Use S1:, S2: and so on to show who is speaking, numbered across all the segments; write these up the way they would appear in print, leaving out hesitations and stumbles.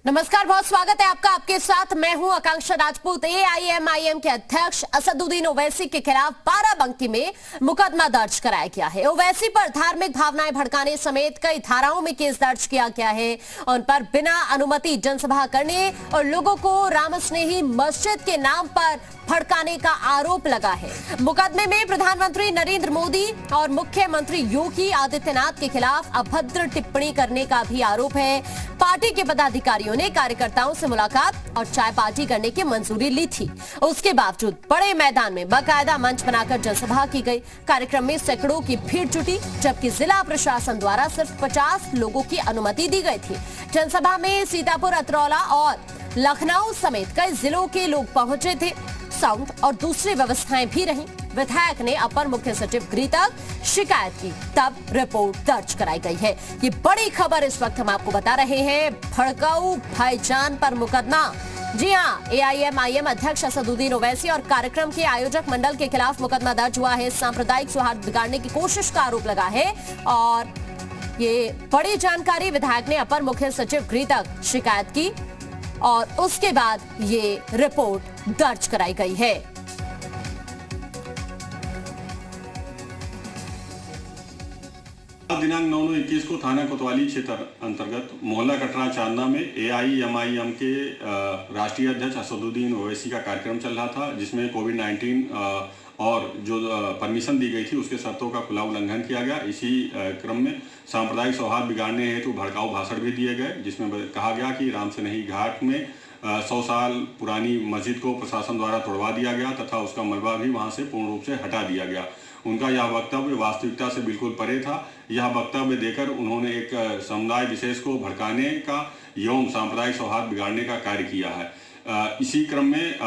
S1: नमस्कार, बहुत स्वागत है आपका। आपके साथ मैं हूं आकांक्षा राजपूत। एआईएमआईएम के अध्यक्ष असदुद्दीन ओवैसी के खिलाफ बाराबंकी में मुकदमा दर्ज कराया गया है। ओवैसी पर धार्मिक भावनाएं भड़काने समेत कई धाराओं में केस दर्ज किया गया है। उन पर बिना अनुमति जनसभा करने और लोगों को रामस्नेही मस्जिद के नाम पर भड़काने का आरोप लगा है। मुकदमे में प्रधानमंत्री नरेंद्र मोदी और मुख्यमंत्री योगी आदित्यनाथ के खिलाफ अभद्र टिप्पणी करने का भी आरोप है। पार्टी के पदाधिकारियों ने कार्यकर्ताओं से मुलाकात और चाय पार्टी करने की मंजूरी ली थी। उसके बावजूद बड़े मैदान में बाकायदा मंच बनाकर जनसभा की गई। कार्यक्रम में सैकड़ों की भीड़ जुटी, जबकि जिला प्रशासन द्वारा सिर्फ 50 लोगों की अनुमति दी गई थी। जनसभा में सीतापुर, अतरौला और लखनऊ समेत कई जिलों के लोग पहुंचे थे। साउंड और दूसरी व्यवस्थाएं भी रहीं। विधायक ने अपर मुख्य सचिव गृह तक शिकायत की, तब रिपोर्ट दर्ज कराई गई है। ये बड़ी खबर इस वक्त हम आपको बता रहे हैं। भड़काऊ भाईजान पर मुकदमा। जी हां, एआईएमआईएम अध्यक्ष असदुद्दीन ओवैसी और कार्यक्रम के आयोजक मंडल के खिलाफ मुकदमा दर्ज हुआ है। सांप्रदायिक सौहार्द बिगाड़ने की कोशिश का आरोप लगा है और ये बड़ी जानकारी विधायक ने अपर मुख्य सचिव गृह तक शिकायत की और उसके बाद ये रिपोर्ट दर्ज कराई गई है।
S2: दिनांक 9/9/21 को थाना कोतवाली क्षेत्र अंतर्गत मोहल्ला कटरा चांदना में एआईएमआईएम के राष्ट्रीय अध्यक्ष असदुद्दीन ओवैसी का कार्यक्रम चल रहा था, जिसमें कोविड-19 और जो परमिशन दी गई थी उसके शर्तों का खुला उल्लंघन किया गया। इसी क्रम में सांप्रदायिक सौहार्द बिगाड़ने हेतु भड़काऊ भाषण भी दिए गए, जिसमें कहा गया कि रामस्नेही घाट में 100 साल पुरानी मस्जिद को प्रशासन द्वारा तोड़वा दिया गया तथा उसका मलबा भी वहां से पूर्ण रूप से हटा दिया गया। उनका यह वक्तव्य वास्तविकता से बिल्कुल परे था। यह वक्तव्य देकर उन्होंने एक समुदाय विशेष को भड़काने का एवं सांप्रदायिक सौहार्द बिगाड़ने का कार्य किया है। इसी क्रम में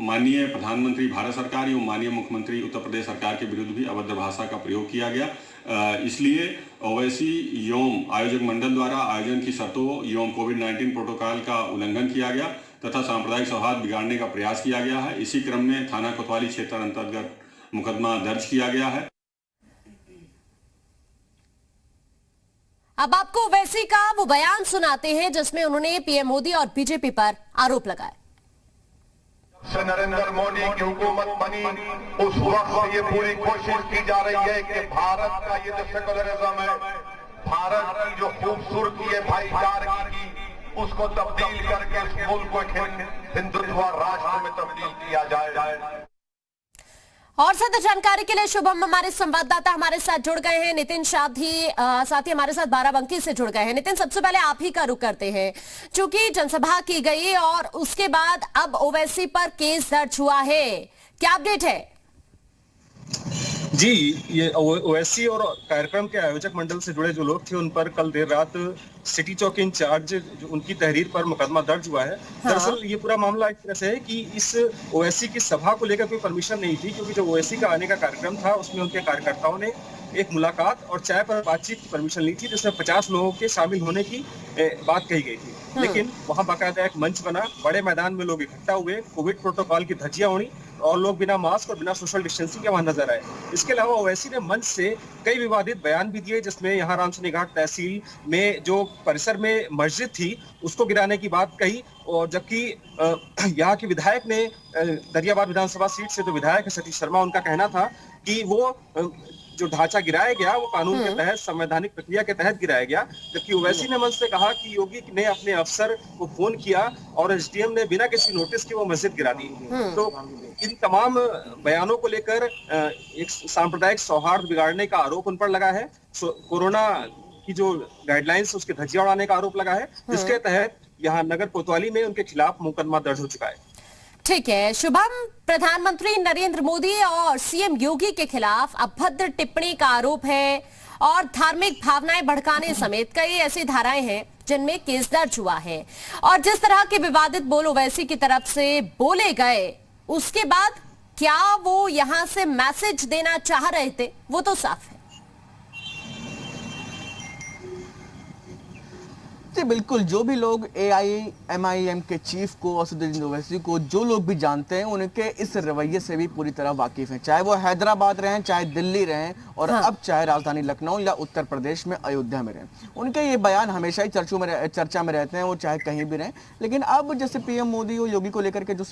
S2: माननीय प्रधानमंत्री भारत सरकार एवं माननीय मुख्यमंत्री उत्तर प्रदेश सरकार के विरुद्ध भी अभद्र भाषा का प्रयोग किया गया। इसलिए ओवैसी एवं आयोजक मंडल द्वारा आयोजन की शर्तों एवं कोविड-19 प्रोटोकॉल का उल्लंघन किया गया तथा सांप्रदायिक सौहार्द बिगाड़ने का प्रयास किया गया है। इसी क्रम में थाना कोतवाली क्षेत्र अंतर्गत मुकदमा दर्ज किया गया है।
S1: अब आपको ओवैसी का वो बयान सुनाते हैं जिसमें उन्होंने पीएम मोदी और बीजेपी पर आरोप लगाए।
S3: नरेंद्र मोदी की हुकूमत बनी उस वक्त से ये पूरी कोशिश की जा रही है कि भारत का ये जो सेकुलरिज्म है, भारत की जो खूबसूरती है भाईचारे की, उसको तब्दील करके इस मुल्क को हिंदुत्व राष्ट्र में तब्दील किया जाए।
S1: और ज्यादा जानकारी के लिए शुभम हमारे संवाददाता हमारे साथ जुड़ गए हैं। नितिन साथी हमारे साथ बाराबंकी से जुड़ गए हैं। नितिन, सबसे पहले आप ही का रुख करते हैं, चूंकि जनसभा की गई और उसके बाद अब ओवैसी पर केस दर्ज हुआ है, क्या अपडेट है?
S4: जी, ये ओवैसी और कार्यक्रम के आयोजक मंडल से जुड़े जो लोग थे उन पर कल देर रात सिटी चौक इंचार्ज उनकी तहरीर पर मुकदमा दर्ज हुआ है। दरअसल ये पूरा मामला एक तरह से है कि इस ओवैसी की सभा को लेकर कोई परमिशन नहीं थी, क्योंकि जो ओवैसी का आने का कार्यक्रम था उसमें उनके कार्यकर्ताओं ने एक मुलाकात और चाय पर बातचीत की परमिशन ली थी, जिसमें 50 लोगों के शामिल होने की बात कही गई थी। लेकिन वहां बाकायदा एक मंच बना, बड़े मैदान में लोग इकट्ठा हुए, कोविड प्रोटोकॉल की धज्जियां उड़ी और लोग बिना मास्क और बिना सोशल डिस्टेंसिंग के वहां नजर आए। इसके अलावा ओवैसी ने मंच से कई विवादित बयान भी दिए, जिसमें यहाँ रामस्नेही घाट तहसील में जो परिसर में मस्जिद थी उसको गिराने की बात कही। और जबकि यहाँ के विधायक ने दरियाबाद विधानसभा सीट से जो विधायक है सतीश शर्मा, उनका कहना था कि वो जो ढांचा गिराया गया वो कानून के तहत संवैधानिक प्रक्रिया के तहत गिराया गया। जबकि ओवैसी ने मंच से कहा कि योगी ने अपने अफसर को फोन किया और एसडीएम ने बिना किसी नोटिस के वो मस्जिद गिरा दी। तो इन तमाम बयानों को लेकर एक सांप्रदायिक सौहार्द बिगाड़ने का आरोप उन पर लगा है। कोरोना की जो गाइडलाइंस उसके धज्जियां उड़ाने का आरोप लगा है, जिसके तहत यहाँ नगर कोतवाली में उनके खिलाफ मुकदमा दर्ज हो चुका है।
S1: ठीक है शुभम, प्रधानमंत्री नरेंद्र मोदी और सीएम योगी के खिलाफ अभद्र टिप्पणी का आरोप है और धार्मिक भावनाएं भड़काने समेत कई ऐसी धाराएं हैं जिनमें केस दर्ज हुआ है। और जिस तरह के विवादित बोल ओवैसी की तरफ से बोले गए, उसके बाद क्या वो यहां से मैसेज देना चाह रहे थे, वो तो साफ है।
S5: जी बिल्कुल, जो भी लोग एआईएमआईएम के चीफ को असदुद्दीन ओवैसी को जो लोग भी जानते हैं, उनके इस रवैये से भी पूरी तरह वाकिफ हैं। चाहे वो हैदराबाद रहें, चाहे दिल्ली रहें, और अब चाहे राजधानी लखनऊ या उत्तर प्रदेश में अयोध्या में रहें। उनके ये बयान हमेशा ही चर्चा में रहते हैं, वो चाहे कहीं भी रहें। लेकिन अब जैसे पीएम मोदी और योगी को लेकर के जो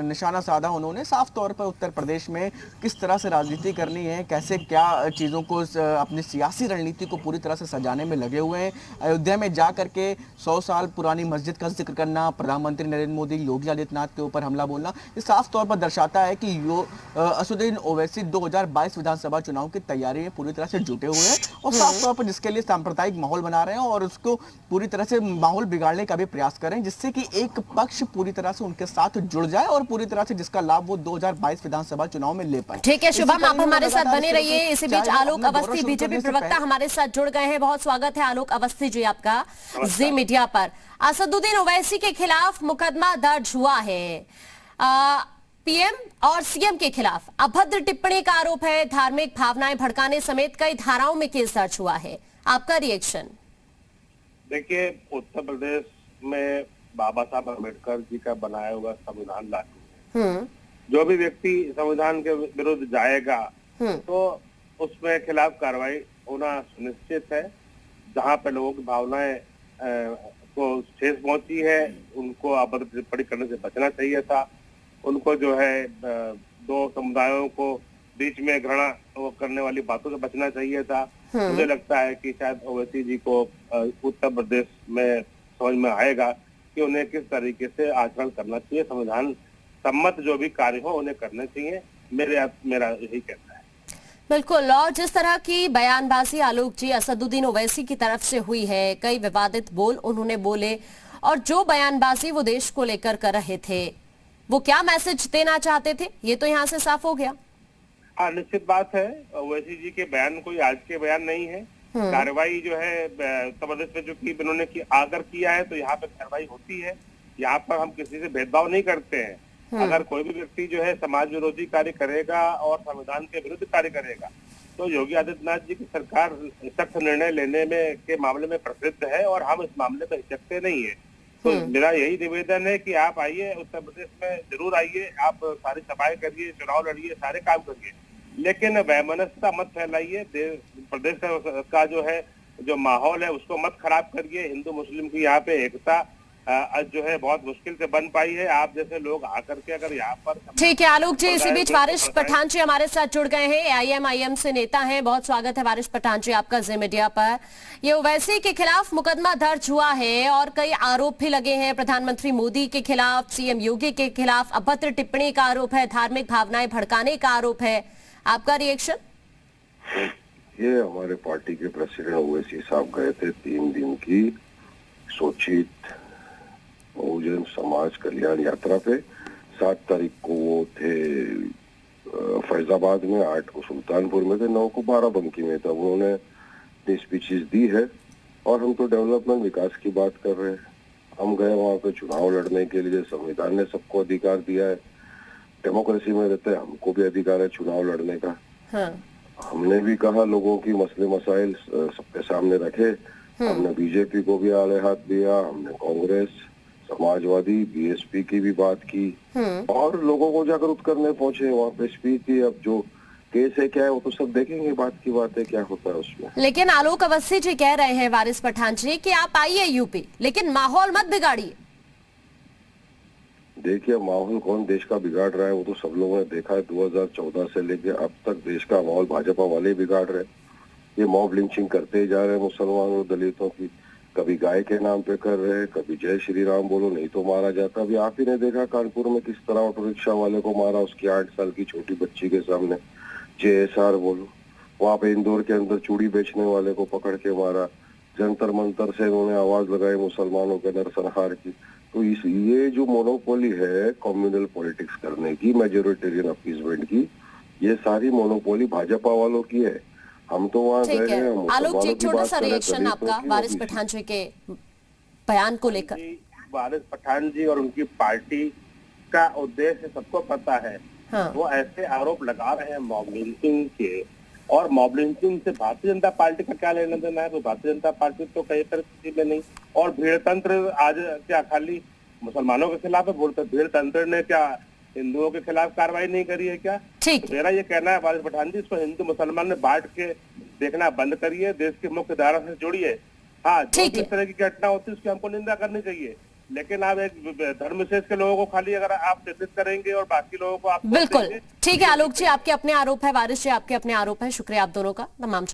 S5: निशाना साधा उन्होंने, साफ तौर पर उत्तर प्रदेश में किस तरह से राजनीति करनी है, कैसे क्या चीज़ों को अपनी सियासी रणनीति को पूरी तरह से सजाने में लगे हुए हैं। अयोध्या में जा करके 100 साल पुरानी मस्जिद का जिक्र करना, प्रधानमंत्री नरेंद्र मोदी योगी आदित्यनाथ के ऊपर हमला बोलना, ये साफ तौर पर दर्शाता है कि असदुद्दीन ओवैसी 2022 विधानसभा चुनाव की तैयारी में पूरी तरह से जुटे हुए हैं और साफ तौर पर जिसके लिए सांप्रदायिक माहौल बना रहे हैं और उसको पूरी तरह से माहौल बिगाड़ने का भी प्रयास करें, जिससे कि एक पक्ष पूरी तरह से उनके साथ जुड़ जाए और पूरी तरह से जिसका लाभ वो 2022 विधानसभा चुनाव में ले पाए।
S1: ठीक है शुभम, आप हमारे साथ बने रहिए। इसी बीच आलोक अवस्थी बीजेपी प्रवक्ता हमारे साथ जुड़ गए हैं। बहुत स्वागत है आलोक अवस्थी जी आपका जी मीडिया पर। असदुद्दीन ओवैसी के खिलाफ मुकदमा दर्ज हुआ है। पीएम और सीएम के खिलाफ अभद्र टिप्पणी का आरोप है, धार्मिक भावनाएं भड़काने समेत कई धाराओं में केस दर्ज हुआ है। आपका रिएक्शन?
S6: देखिए, उत्तर प्रदेश में बाबा साहब अम्बेडकर जी का बनाया हुआ संविधान लागू है। जो भी व्यक्ति संविधान के विरुद्ध जाएगा तो उसमें खिलाफ कार्रवाई होना सुनिश्चित है। जहाँ पे लोगों की भावनाएं को ठेस पहुंची है, उनको अभद्र टिप्पणी करने से बचना चाहिए था। उनको जो है दो समुदायों को बीच में घृणा करने वाली बातों से बचना चाहिए था। मुझे लगता है कि शायद ओवैसी जी को उत्तर प्रदेश में समझ में आएगा कि उन्हें किस तरीके से आचरण करना चाहिए। संविधान सम्मत जो भी कार्य हो उन्हें करने चाहिए, मेरा यही कहना है।
S1: बिल्कुल। और जिस तरह की बयानबाजी आलोक जी असदुद्दीन ओवैसी की तरफ से हुई है, कई विवादित बोल उन्होंने बोले और जो बयानबाजी वो देश को लेकर कर रहे थे, वो क्या मैसेज देना चाहते थे, ये तो यहाँ से साफ हो गया।
S6: हाँ, निश्चित बात है। ओवैसी जी के बयान कोई आज के बयान नहीं है। कार्रवाई जो है उत्तर प्रदेश में जो की इन्होंने अगर किया है तो यहाँ पे कार्रवाई होती है। यहाँ पर हम किसी से भेदभाव नहीं करते हैं। अगर कोई भी व्यक्ति जो है समाज विरोधी कार्य करेगा और संविधान के विरुद्ध कार्य करेगा तो योगी आदित्यनाथ जी की सरकार सख्त निर्णय लेने में के मामले में प्रसिद्ध है और हम इस मामले में हिचकते नहीं है। तो मेरा यही निवेदन है कि आप आइए, उत्तर प्रदेश में जरूर आइए, आप सारी सभाएं करिए, चुनाव लड़िए, सारे काम करिए, लेकिन वैमनस्यता मत फैलाइए। प्रदेश का जो है जो माहौल है उसको मत खराब करिए। हिंदू मुस्लिम की यहाँ पे एकता जो है बहुत मुश्किल से बन पाई है। आप जैसे लोग आकर के अगर यहाँ पर
S1: ठीक है आलोक जी। इसी बीच वारिश पठान जी हमारे साथ जुड़ गए हैं, AIM-IM से नेता हैं। बहुत स्वागत है वारिश पठान जी आपका जी मीडिया पर। ये ओवैसी के खिलाफ मुकदमा दर्ज हुआ है और कई आरोप भी लगे हैं, प्रधानमंत्री मोदी के खिलाफ, सीएम योगी के खिलाफ अभद्र टिप्पणी का आरोप है, धार्मिक भावनाएं भड़काने का आरोप है। आपका रिएक्शन?
S7: ये हमारे पार्टी के प्रेसिडेंट ओवैसी साहब गए थे 3 दिन की सोचित बहुजन समाज कल्याण यात्रा पे। 7 तारीख को वो थे फैजाबाद में, 8 को सुल्तानपुर में थे, 9 को बाराबंकी में था। उन्होंने अपनी स्पीचेस दी है और हम तो डेवलपमेंट विकास की बात कर रहे हैं। हम गए वहाँ पे चुनाव लड़ने के लिए। संविधान ने सबको अधिकार दिया है, डेमोक्रेसी में रहते हैं, हमको भी अधिकार है चुनाव लड़ने का। हमने भी कहा लोगों की मसले मसाइल सबके सामने रखे। हमने बीजेपी को भी आड़े हाथ दिया, हमने कांग्रेस, समाजवादी, बीएसपी की भी बात की और लोगों को जागरूक करने पहुंचे, वहाँ पे स्पीच दी। अब जो केस है क्या है वो तो सब देखेंगे, बात की बात है क्या होता है उसमें।
S1: लेकिन आलोक अवस्थी जी कह रहे हैं वारिस पठान जी कि आप आइए यूपी, लेकिन माहौल मत बिगाड़िए।
S7: देखिए, माहौल कौन देश का बिगाड़ रहा है वो तो सब लोगों ने देखा है। 2014 से लेके अब तक देश का माहौल भाजपा वाले बिगाड़ रहे। ये मॉब लिंचिंग करते ही जा रहे हैं मुसलमानों और दलितों की। कभी गाय के नाम पे कर रहे हैं, कभी जय श्री राम बोलो नहीं तो मारा जाता। अभी आप ही ने देखा कानपुर में किस तरह ऑटो रिक्शा वाले को मारा, उसकी 8 साल की छोटी बच्ची के सामने। JSR बोलो, वहाँ पे इंदौर के अंदर चूड़ी बेचने वाले को पकड़ के मारा। जंतर मंतर से उन्होंने आवाज लगाई मुसलमानों के नरसंहार की। तो ये जो मोनोपोली है कम्युनल पॉलिटिक्स करने की, मेजोरिटेरियन अपीजमेंट की, ये सारी मोनोपोली भाजपा वालों की है। हम तो वहाँ गए हैं।
S1: आलोक जी, छोटा सा रिएक्शन आपका वारिस पठान जी के बयान को लेकर।
S6: वारिस पठान जी और उनकी पार्टी का उद्देश्य सबको पता है। वो ऐसे आरोप लगा रहे हैं मॉब लिंचिंग के, और मॉब लिंचिंग से भारतीय जनता पार्टी का क्या लेना देना है? तो भारतीय जनता पार्टी तो कई परिस्थिति में नहीं। और भीड़ तंत्र आज क्या खाली मुसलमानों के खिलाफ है? बोलते भीड़ तंत्र ने क्या हिंदुओं के खिलाफ कार्रवाई नहीं करी है क्या?
S1: ठीक।
S6: मेरा ये कहना है वारिस पठान जी, इसको हिंदू मुसलमान में बांट के देखना बंद करिए, देश की मुख्य धारा से जोड़िए। हाँ, जो
S1: ठीक
S6: भी
S1: है।
S6: इस तरह की घटना होती है उसकी हमको निंदा करनी चाहिए, लेकिन आप एक धर्म विशेष के लोगों को खाली अगर आप चिन्हित करेंगे और बाकी लोगों को आप
S1: बिल्कुल ठीक है। आलोक जी, आपके अपने आरोप है, वारिस जी आपके अपने आरोप है। शुक्रिया आप दोनों का। तमाम